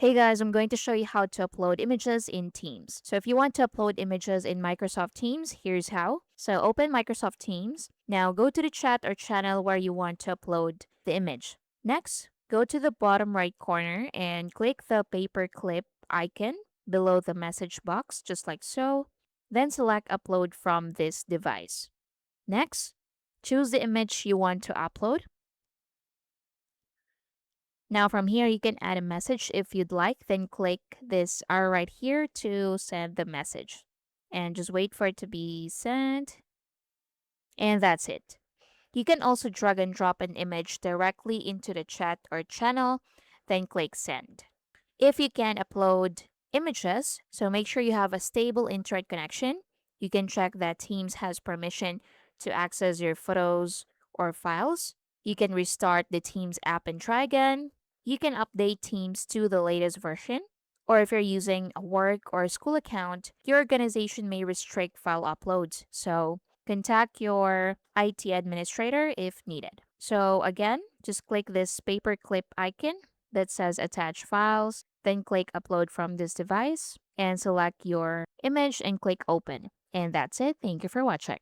Hey guys, I'm going to show you how to upload images in Teams. So if you want to upload images in Microsoft Teams, here's how. So open Microsoft Teams. Now go to the chat or channel where you want to upload the image. Next, go to the bottom right corner and click the paperclip icon below the message box, just like so. Then select upload from this device. Next, choose the image you want to upload. Now from here, you can add a message if you'd like, then click this arrow right here to send the message. And just wait for it to be sent. And that's it. You can also drag and drop an image directly into the chat or channel, then click send. If you can upload images, so make sure you have a stable internet connection. You can check that Teams has permission to access your photos or files. You can restart the Teams app and try again. You can update Teams to the latest version. Or if you're using a work or a school account, your organization may restrict file uploads. So contact your IT administrator if needed. So again, just click this paperclip icon that says attach files, then click upload from this device and select your image and click open. And that's it. Thank you for watching.